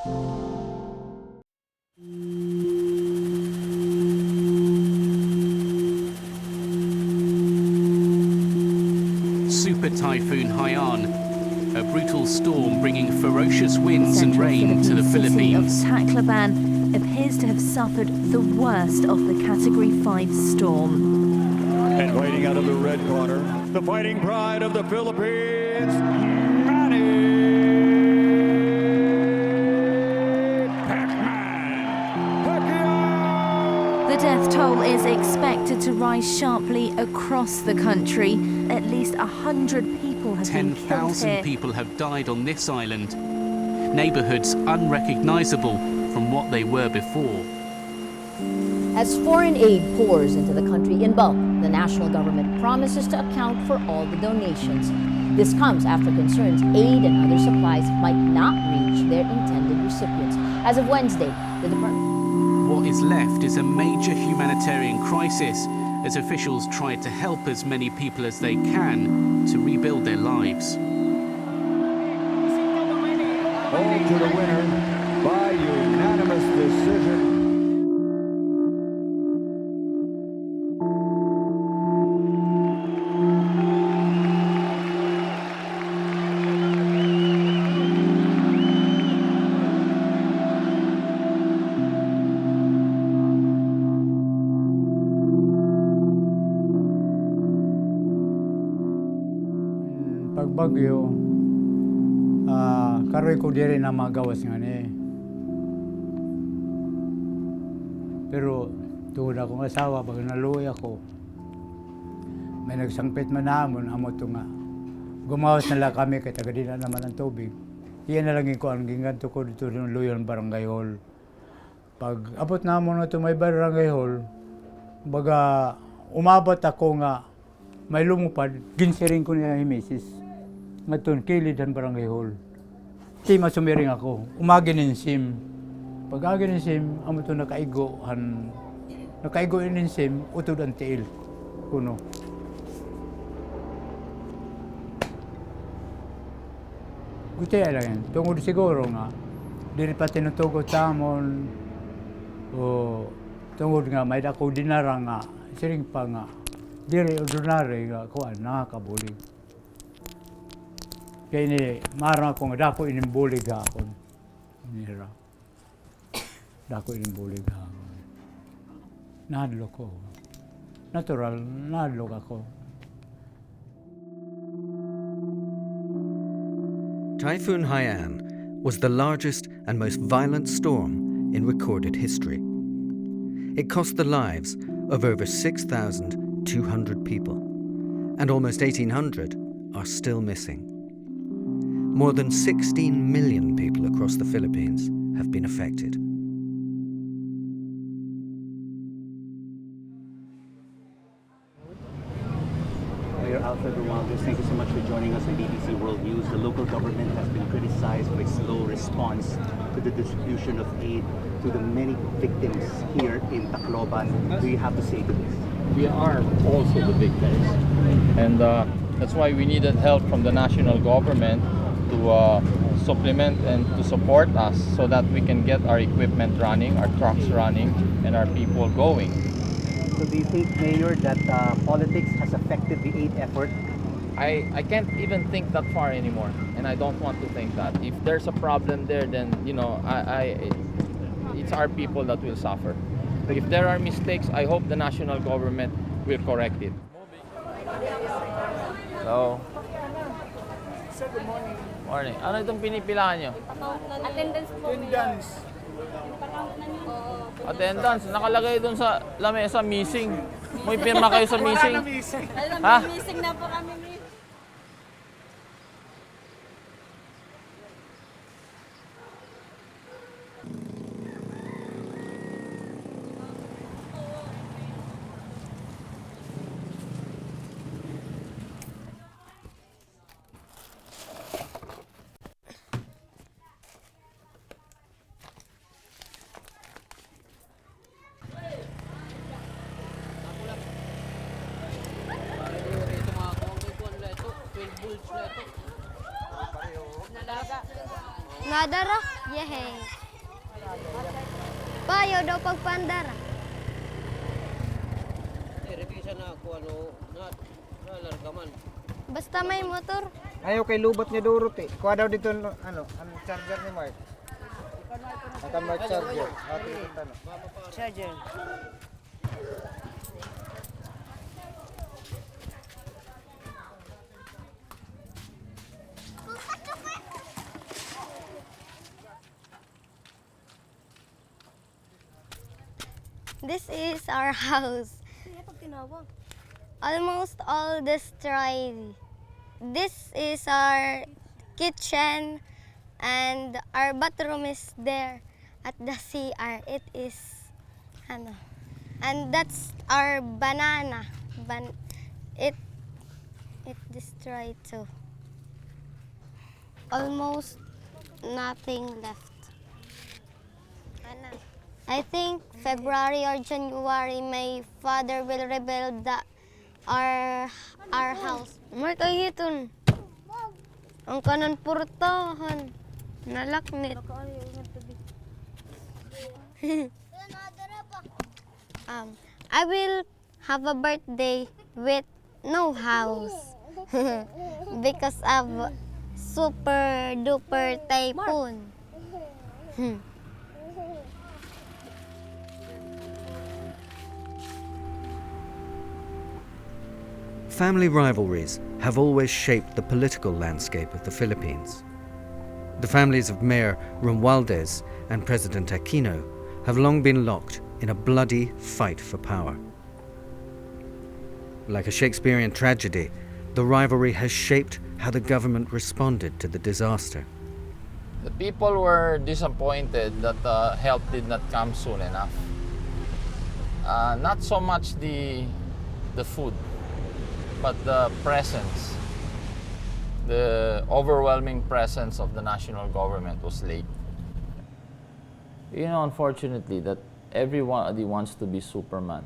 Super Typhoon Haiyan, a brutal storm bringing ferocious winds and rain to the Philippines. The city of Tacloban appears to have suffered the worst of the Category 5 storm. And waiting out of the red corner, the fighting pride of the Philippines, The death toll is expected to rise sharply across the country. At least 100 people have been killed here. 10,000 people have died on this island. Neighbourhoods unrecognisable from what they were before. As foreign aid pours into the country in bulk, the national government promises to account for all the donations. This comes after concerns aid and other supplies might not reach their intended recipients. As of Wednesday, the department... What is left is a major humanitarian crisis as officials try to help as many people as they can to rebuild their lives. All to the winner by unanimous decision. Pagbagyo, karoy ko diri na magawas nga ni. Pero tungod akong asawa, pag naluoy ako, may nagsangpit man namon, amo ito nga. Gumawas na lang kami, kaya taga-dina naman ang tubig. Iyan na lang ko, ang ginganto ko dito ng Luyon Barangay Hall. Pag abot namon na ito may Barangay Hall, baga umabot ako nga, may lumupad, ginsiring ko niya yung misis. Ngatun, kilid ang Barangay Hall. Di masumiring ako, umagin ng sim. Pag agin ng sim, amo ito nakaigo ng sim, utod ang tiil. Kuno. Gutaya lang yan. Tungod siguro nga, diri pa tinutugot tamon, o tungod nga, may dako dinara nga, siring pa nga, diri ordinary nga, kuan, nakakabulig. Kaya ini, marang ako nga, dako inimbulig ako. Nira. Dako inimbulig ako. Nadlo ko. Natural, nadlo ako. Typhoon Haiyan was the largest and most violent storm in recorded history. It cost the lives of over 6,200 people, and almost 1,800 are still missing. More than 16 million people across the Philippines have been affected. Mayor Alfred Romualdez, thank you so much for joining us on BBC World News. The local government has been criticized for its slow response to the distribution of aid to the many victims here in Tacloban. What do you have to say to this? We are also the victims, and that's why we needed help from the national government to supplement and to support us so that we can get our equipment running, our trucks running, and our people going. So do you think, Mayor, that politics has affected the aid effort? I can't even think that far anymore, and I don't want to think that. If there's a problem there, then it's our people that will suffer. If there are mistakes, I hope the national government will correct it. Hello. Sir, good morning. Morning. Ano itong pinipilahan nyo? Attendance po. Attendance. Attendance. Nakalagay dun sa lamesa, missing. May pirma kayo sa missing? Wala na missing. Ha? Missing na po kami. Nadara? Yehe. Payo daw pagpandara. Basta may motor. Ayaw kay lubot niya durot eh. Kuha daw dito ano, ang charger ni Mark. Ang Mark charger. Okay, dito ano. Charger. This is our house. Almost all destroyed. This is our kitchen and our bathroom is there at the CR. It is and that's our banana. It destroyed too. Almost nothing left. I think February or January, my father will rebuild our house. Mark ay hiton. Ang kanan portahan. Nalaknit. I will have a birthday with no house because of super duper typhoon. Family rivalries have always shaped the political landscape of the Philippines. The families of Mayor Romualdez and President Aquino have long been locked in a bloody fight for power. Like a Shakespearean tragedy, the rivalry has shaped how the government responded to the disaster. The people were disappointed that help did not come soon enough. Not so much the food, but the presence, the overwhelming presence of the national government was late. You know, unfortunately, that everybody wants to be Superman.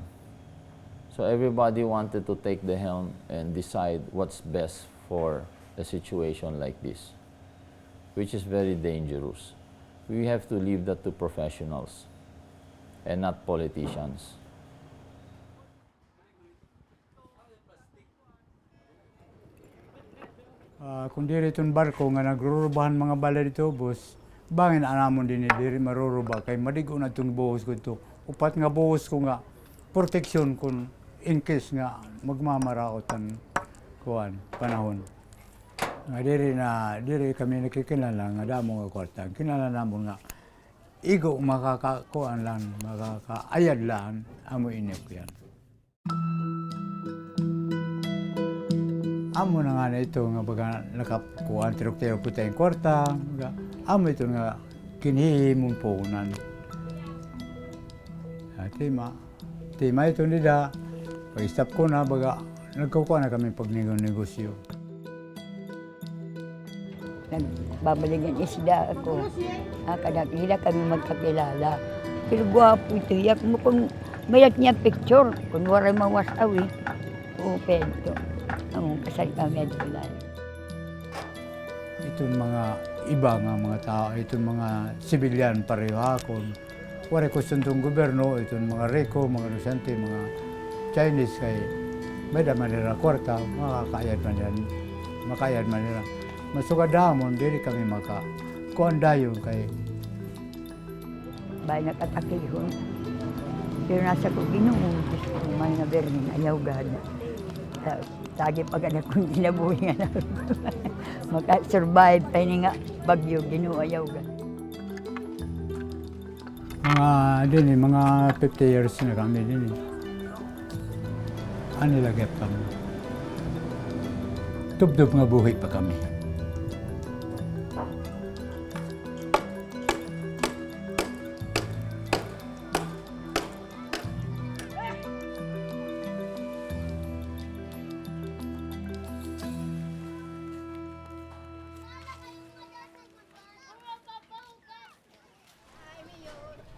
So everybody wanted to take the helm and decide what's best for a situation like this, which is very dangerous. We have to leave that to professionals and not politicians. Kung diri itong barko nga nagrurubahan mga bala dito, boss, bangin anamon din diri maruruba kay madigo na itong buhos ko ito. Upat nga buhos ko nga, proteksyon kung in case nga magmamaraot ang panahon. Nga diri kami nakikilala nga damo nga kwarta. Kinala namon nga, igo makakakuan lang, makakaayad lang, amo inip yan. Amo na nga na ito nga baga nakakuan tirok-tirok po tayong kwarta. Amo ito nga kinihimong punan. Tima ito nila. Pag-stop ko na baga nagkukuha na kami pag negosyo. Nagbabaligan isda ako. Kadakila kami magkakilala. Pero gwapo ito. Yak mo kung mayat niya picture. Kung waray mawasawi. O pento. Ang kasal kami at kilala. Itong mga iba nga mga tao, itong mga sibilyan pareho hakon. Wari ko itong gobyerno, itong mga reko, mga lusante, mga Chinese kay may daman nila kwarta, makakayad man nila. Masukadamon, dili kami makakuandayon kay Bahay nakatakihon. Pero nasa ko ginuong, gusto ko may nabernin, ayaw gana. Tagi pag anak kong ginabuhi nga na. Maka-survive tayo nga bagyo, ginuayaw gana. Mga 50 years na kami din. Ano lagay kami? Tubdob nga buhay pa kami.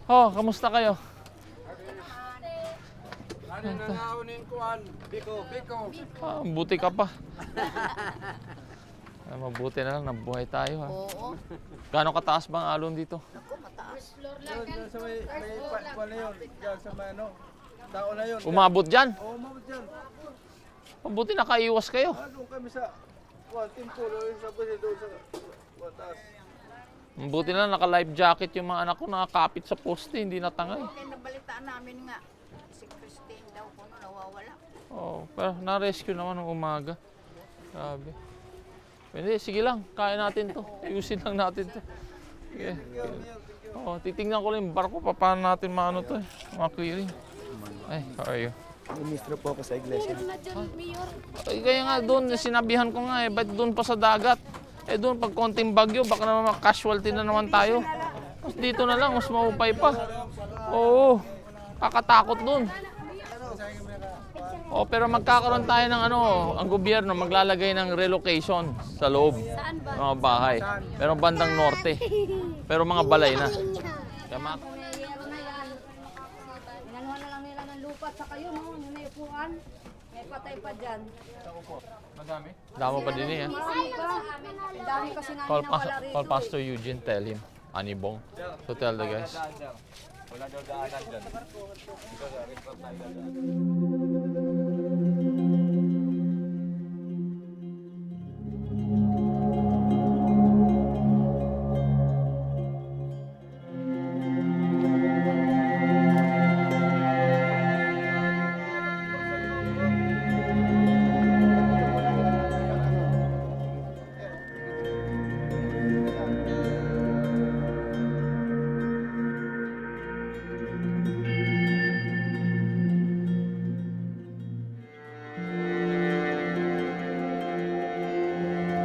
Oh, kamusta kayo? Nanaunin kuan, biko. Buti ka pa. Mabuti na lang, nabuhay tayo ha. Oo. Gaano kataas ba ang alon dito? Ako, mataas. Diyan sa may na yun. Diyan sa may ano. Tao na yun. Umabot dyan? Oo, umabot dyan. Mabuti nakaiwas kayo. Doon kami sa Timpulo, yung sabi doon sa taas. Mabuti na lang, naka-life jacket yung mga anak ko, nakakapit sa poste, hindi natangay. Okay, nabalitaan namin nga. Si Christine daw kung nawawala. Oh, pero na-rescue naman ng umaga. Grabe. Hindi, sige lang, kaya natin to. Ayusin lang natin to. Sige. Oh, titingnan ko lang yung barko, paano natin maano to mga clearing. Ay, how are you? Ministro po ako sa iglesia. Ay, kaya nga doon, sinabihan ko nga ba't doon pa sa dagat? Doon pag konting bagyo, baka naman casualty na naman tayo. Mas dito na lang, mas maupay pa. Oo, kakatakot doon. Oh, pero magkakaroon tayo ng ang gobyerno maglalagay ng relocation sa loob ng mga bahay. Pero bandang norte. Pero mga balay na. Tama? Inanuhan na lang nila ng lupa sa kayo, no? Yung may upuan. May patay pa dyan. Madami? Damo pa din eh. Marami pa. Dami kasi namin na wala rito. Call Pastor Eugene, tell him. Anibong. So tell the guys. Wala daw daanan dyan.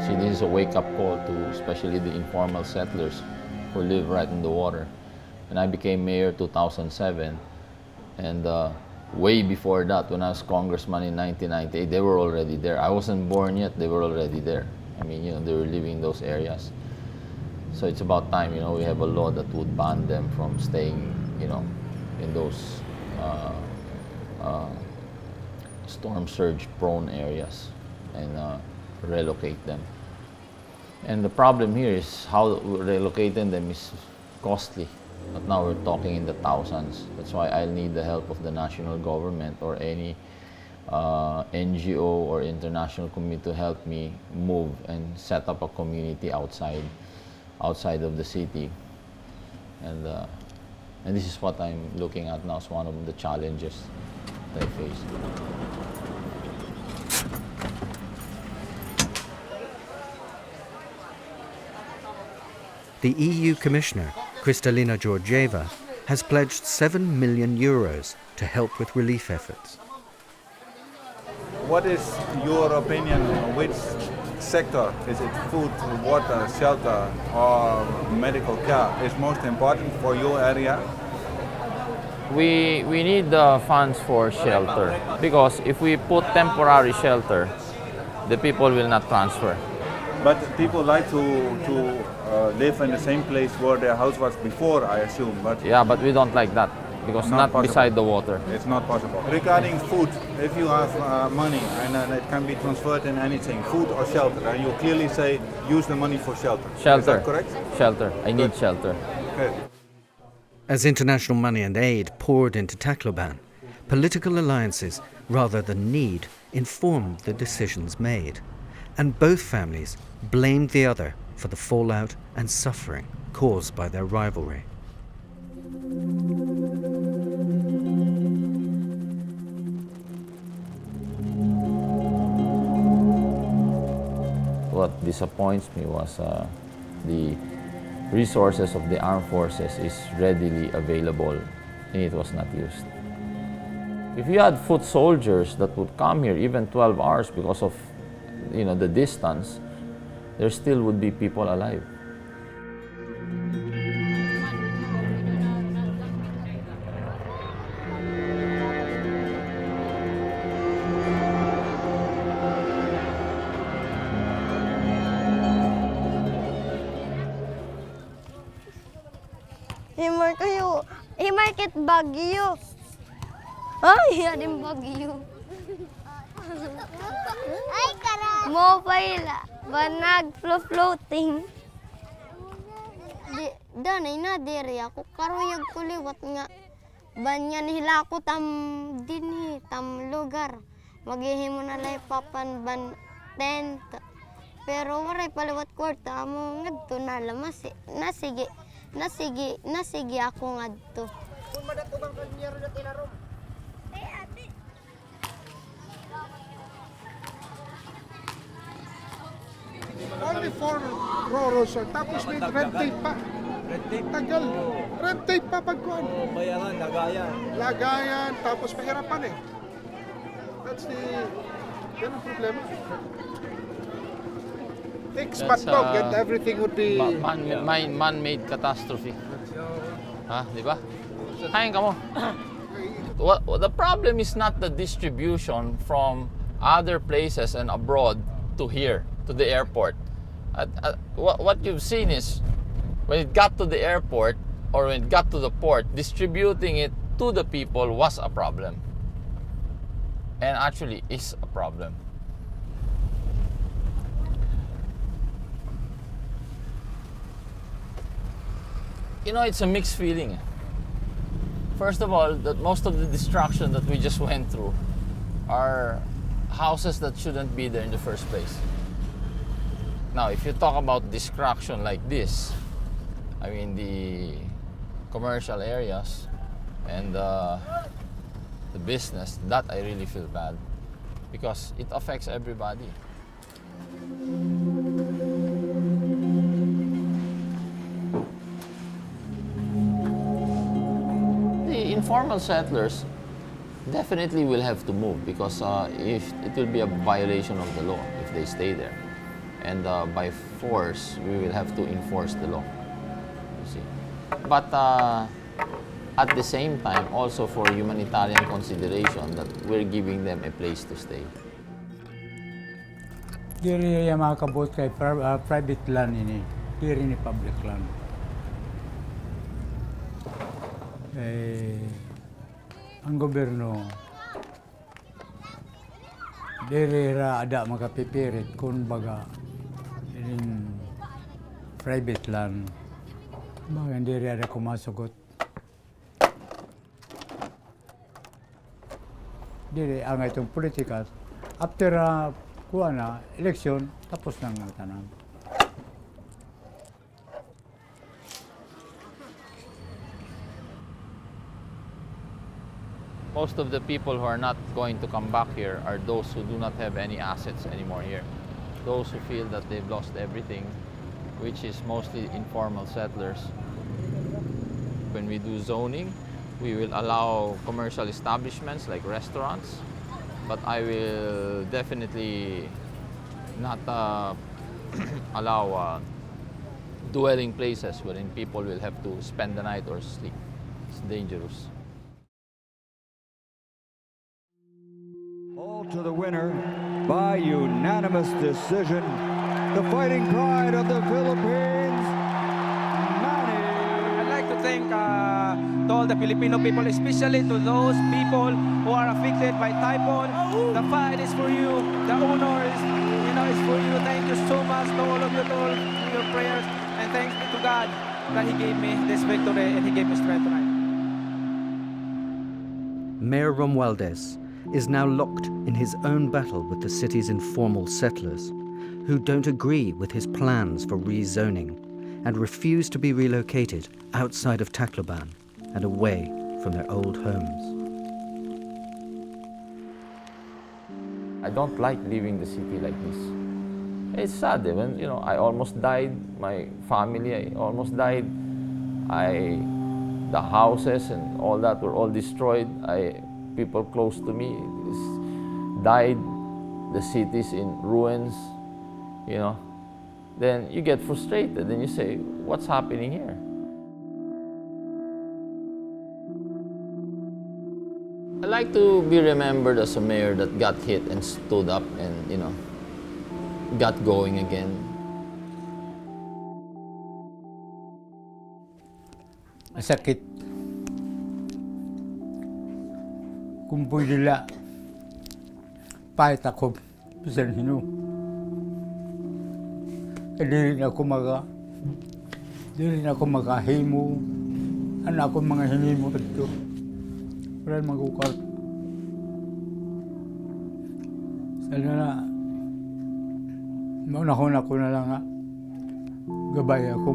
See, this is a wake-up call to especially the informal settlers who live right in the water. And I became mayor 2007, and way before that, when I was congressman in 1998, they were already there. I wasn't born yet, they were already there. I mean, they were living in those areas. So it's about time, we have a law that would ban them from staying, in those storm surge prone areas and relocate them. And the problem here is how relocating them is costly. But now we're talking in the thousands. That's why I'll need the help of the national government or any NGO or international community to help me move and set up a community outside of the city. And this is what I'm looking at now as one of the challenges that I face. The EU Commissioner, Kristalina Georgieva, has pledged €7 million to help with relief efforts. What is your opinion? Which sector, is it food, water, shelter, or medical care, is most important for your area? We need the funds for shelter, because if we put temporary shelter, the people will not transfer. But people like to live in the same place where their house was before, I assume. But yeah, but we don't like that, because not beside the water. It's not possible. Regarding food, if you have money and it can be transferred in anything, food or shelter, and you clearly say use the money for shelter. Shelter. Is that correct? Shelter. I need shelter. Okay. As international money and aid poured into Tacloban, political alliances rather than need informed the decisions made, and both families blamed the other for the fallout and suffering caused by their rivalry. What disappoints me was the resources of the armed forces is readily available and it was not used. If you had foot soldiers that would come here even 12 hours because of the distance, there still would be people alive. Himarket Baguio. Ay, yan yung Baguio. Ay, karay. Mobile. Ba nag-floating. Danay na diri ako karuyag kuliwat nga. Banyan hilakot am dinhi tam lugar. Maghihimo na lay papan ban tent. Pero waray paliwat kwarta amo ngadto na lamas. Nasige ako ngadto. Kung madato bang kanyero na tilarom. Only 4 roros, sir. Tapos may red tape pa. Red tape? Tagal. Red tape pa pagkuhan. Bayaran, lagayan. Lagayan, tapos mahirapan eh. That's the... Yan ang problema. Fix Batog and everything would be... Man-made catastrophe. Ha, di ba? Kain ka mo. The problem is not the distribution from other places and abroad to here, to the airport. What you've seen is when it got to the airport or when it got to the port, distributing it to the people was a problem. And actually is a problem. You know, it's a mixed feeling. First of all, that most of the destruction that we just went through are houses that shouldn't be there in the first place. Now, if you talk about destruction like this, I mean the commercial areas and the business, that I really feel bad because it affects everybody. The informal settlers definitely will have to move because if it will be a violation of the law if they stay there. And by force, we will have to enforce the law, you see. But at the same time, also for humanitarian consideration that we're giving them a place to stay. Diri yung mga kabot kay private land ini, diri ni public land. Ang gobyerno, diri ra ada makapipirit kung baga in private land. Baga diri ada kumasugot. Diri ang itong politika. After kuha na, eleksyon, tapos nang tanan. Most of the people who are not going to come back here are those who do not have any assets anymore here. Those who feel that they've lost everything, which is mostly informal settlers. When we do zoning, we will allow commercial establishments like restaurants, but I will definitely not allow dwelling places wherein people will have to spend the night or sleep. It's dangerous. All to the winner by unanimous decision, the fighting pride of the Philippines, Manny. I'd like to thank to all the Filipino people, especially to those people who are affected by typhoon. The fight is for you. The honor is, is for you. Thank you so much to all of you, to all your prayers, and thanks be to God that He gave me this victory and He gave me strength tonight. Mayor Romualdez is now locked in his own battle with the city's informal settlers, who don't agree with his plans for rezoning and refuse to be relocated outside of Tacloban and away from their old homes. I don't like leaving the city like this. It's sad, even, I almost died, my family, I almost died. The houses and all that were all destroyed. People close to me died, the city's in ruins, Then you get frustrated and you say, what's happening here? I like to be remembered as a mayor that got hit and stood up and, got going again. Masakit. Kung pwede la, pahit ako, bisan hino. Di rin ako makahimo. Ano ako mga hinimo ito. Wala magukar. Sana na, maunahon ako na lang nga. Gabay ako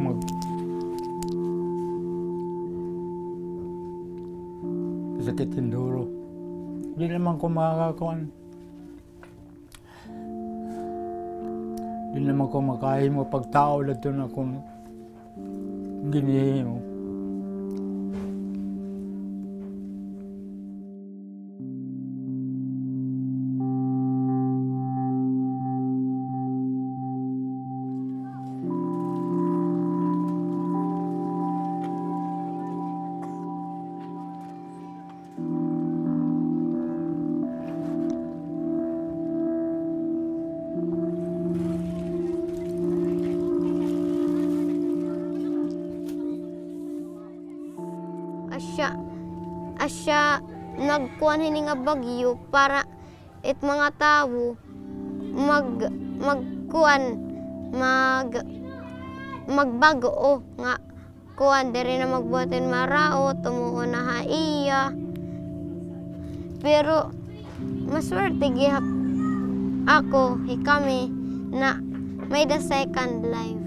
sakit tinduro. Hindi naman ko makakakuan. Hindi naman ko makahimo pagtao na ito na kung ginihimo. Asya nagkuhan hini nga bagyo para it mga tao magbago nga kuan diri na magbuhatin marao tumuo na haiya. Pero maswerte gihap ako kami na may the second life.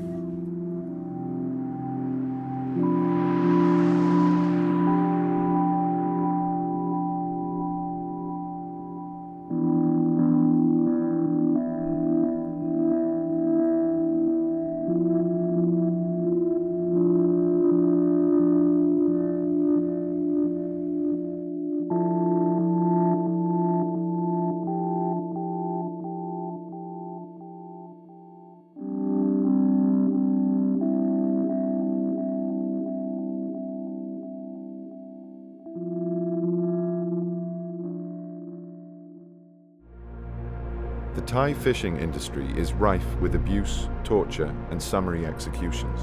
The Thai fishing industry is rife with abuse, torture, and summary executions.